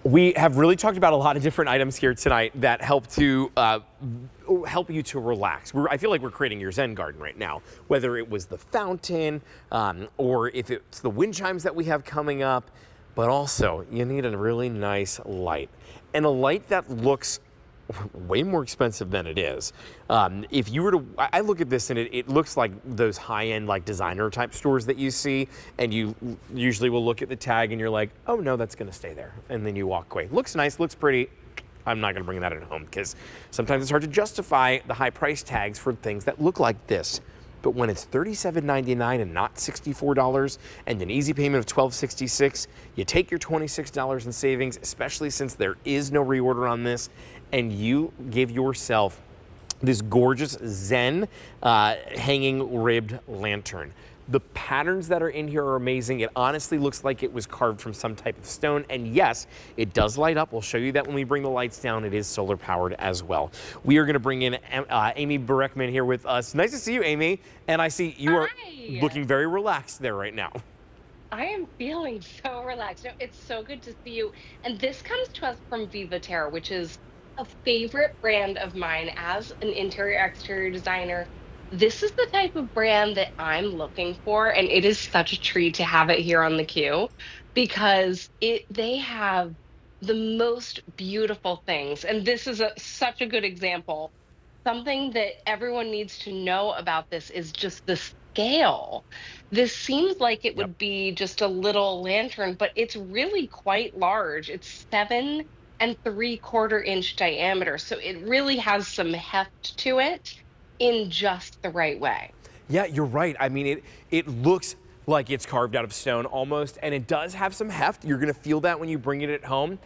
We have really talked about a lot of different items here tonight that help you to relax. I feel like we're creating your Zen garden right now, whether it was the fountain or if it's the wind chimes that we have coming up, but also you need a really nice light and a light that looks way more expensive than it is. If you were to, I look at this and it looks like those high-end like designer type stores that you see, and you usually will look at the tag and you're like, oh no, that's gonna stay there. And then you walk away. Looks nice, looks pretty. I'm not gonna bring that at home because sometimes it's hard to justify the high price tags for things that look like this. But when it's $37.99 and not $64 and an easy payment of $12.66, you take your $26 in savings, especially since there is no reorder on this, and you give yourself this gorgeous Zen hanging ribbed lantern. The patterns that are in here are amazing. It honestly looks like it was carved from some type of stone. And yes, it does light up. We'll show you that when we bring the lights down. It is solar powered as well. We are going to bring in Amy Bereckman here with us. Nice to see you, Amy. And I see you are looking very relaxed there right now. I am feeling so relaxed. No, it's so good to see you. And this comes to us from Viva Terra, which is a favorite brand of mine as an interior exterior designer. This is the type of brand that I'm looking for, and it is such a treat to have it here on the queue because they have the most beautiful things. And this is such a good example. Something that everyone needs to know about this is just the scale. This seems like it Yep. would be just a little lantern, but it's really quite large. It's 7 3/4 inch diameter. So it really has some heft to it in just the right way. Yeah, you're right. I mean, it looks like it's carved out of stone almost, and it does have some heft. You're gonna feel that when you bring it at home,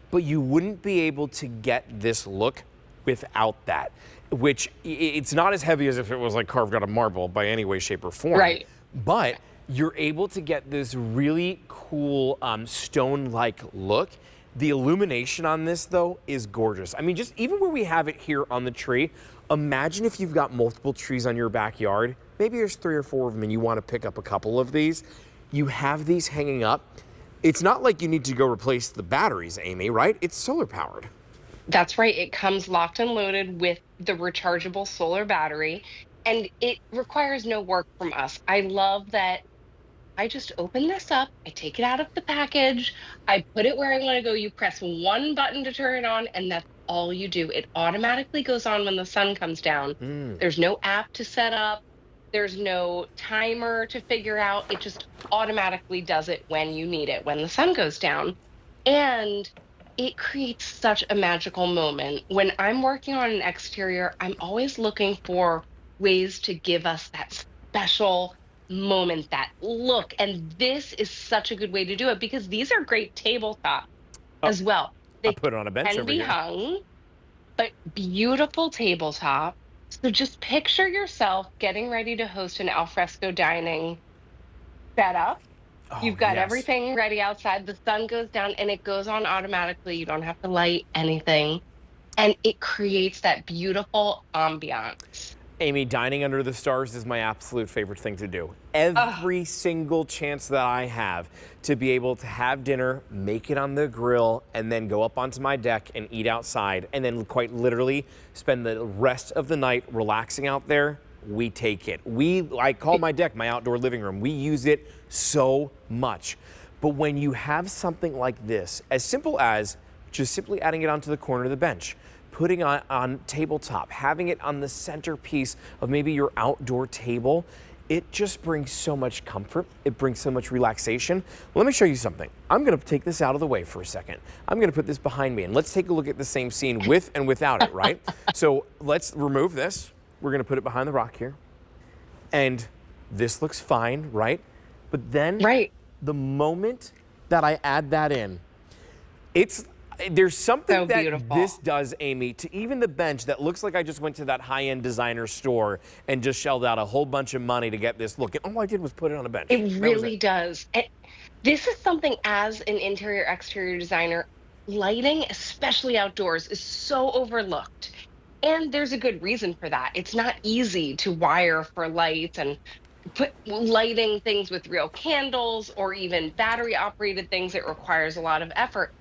but you wouldn't be able to get this look without that, which it's not as heavy as if it was like carved out of marble by any way, shape, or form, Right. but you're able to get this really cool stone-like look. The illumination on this, though, is gorgeous. I mean, just even where we have it here on the tree, imagine if you've got multiple trees on your backyard. Maybe there's 3 or 4 of them and you want to pick up a couple of these. You have these hanging up. It's not like you need to go replace the batteries, Amy, right? It's solar powered. That's right. It comes locked and loaded with the rechargeable solar battery, and it requires no work from us. I love that I just open this up, I take it out of the package, I put it where I want to go. You press one button to turn it on, and that's all you do. It automatically goes on when the sun comes down. Mm. There's no app to set up, there's no timer to figure out. It just automatically does it when you need it, when the sun goes down. And it creates such a magical moment. When I'm working on an exterior, I'm always looking for ways to give us that special moment, that look. And this is such a good way to do it because these are great tabletop Oh, as well. I They put it on a bench can over be here. hung, but beautiful tabletop. So just picture yourself getting ready to host an alfresco dining setup. Oh, You've got yes. everything ready outside. The sun goes down and it goes on automatically. You don't have to light anything. And it creates that beautiful ambiance. Amy, dining under the stars is my absolute favorite thing to do. Oh, Every single chance that I have to be able to have dinner, make it on the grill, and then go up onto my deck and eat outside, and then quite literally spend the rest of the night relaxing out there, we take it. I call my deck my outdoor living room. We use it so much. But when you have something like this, as simple as just simply adding it onto the corner of the bench, putting on tabletop, having it on the centerpiece of maybe your outdoor table, it just brings so much comfort. It brings so much relaxation. Let me show you something. I'm gonna take this out of the way for a second. I'm gonna put this behind me and let's take a look at the same scene with and without it, right? So let's remove this. We're gonna put it behind the rock here. And this looks fine, right? But then right. the moment that I add that in, it's there's something So that this beautiful. does, Amy, to even the bench that looks like I just went to that high-end designer store and just shelled out a whole bunch of money to get this look. And all I did was put it on a bench. It That was it. really does. This is something as an interior exterior designer, lighting, especially outdoors, is so overlooked. And there's a good reason for that. It's not easy to wire for lights and put lighting things with real candles or even battery operated things. It requires a lot of effort.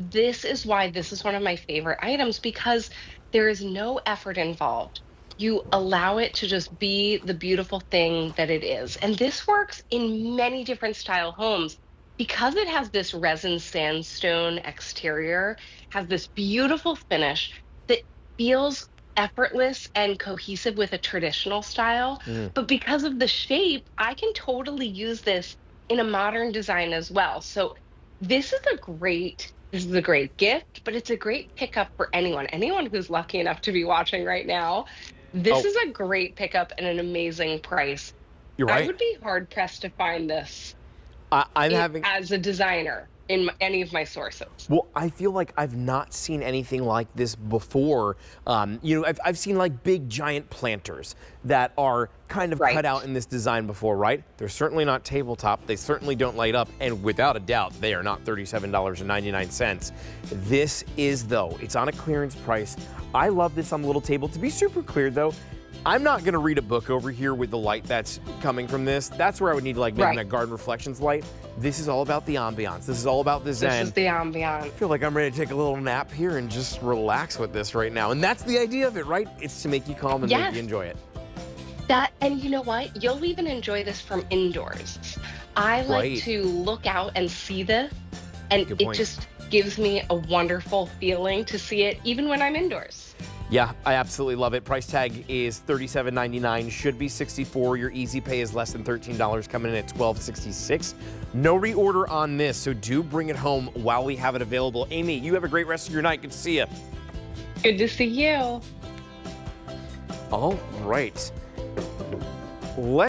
this is why this is one of my favorite items because there is no effort involved. You allow it to just be the beautiful thing that it is. And this works in many different style homes because it has this resin sandstone exterior, has this beautiful finish that feels effortless and cohesive with a traditional style. Mm. But because of the shape, I can totally use this in a modern design as well. So this is a great gift, but it's a great pickup for anyone. Anyone who's lucky enough to be watching right now, this Oh, is a great pickup and an amazing price. you're I right. would be hard pressed to find this I'm having. as a designer in any of my sources. Well, I feel like I've not seen anything like this before. I've seen like big giant planters that are kind of cut Right. out in this design before, right? They're certainly not tabletop. They certainly don't light up. And without a doubt, they are not $37.99. This is, though, it's on a clearance price. I love this on the little table. To be super clear, though, I'm not going to read a book over here with the light that's coming from this. That's where I would need like maybe Right. my garden reflections light. This is all about the ambiance. This is all about the This zen. is the ambiance. I feel like I'm ready to take a little nap here and just relax with this right now. And that's the idea of it, right? It's to make you calm and make Yes. you enjoy it. That and you know what? You'll even enjoy this from indoors. I like Right. to look out and see this, and Good it point. just gives me a wonderful feeling to see it even when I'm indoors. Yeah, I absolutely love it. Price tag is $37.99, should be $64. Your easy pay is less than $13, coming in at $12.66. No reorder on this, so do bring it home while we have it available. Amy, you have a great rest of your night. Good to see you. Good to see you. All right.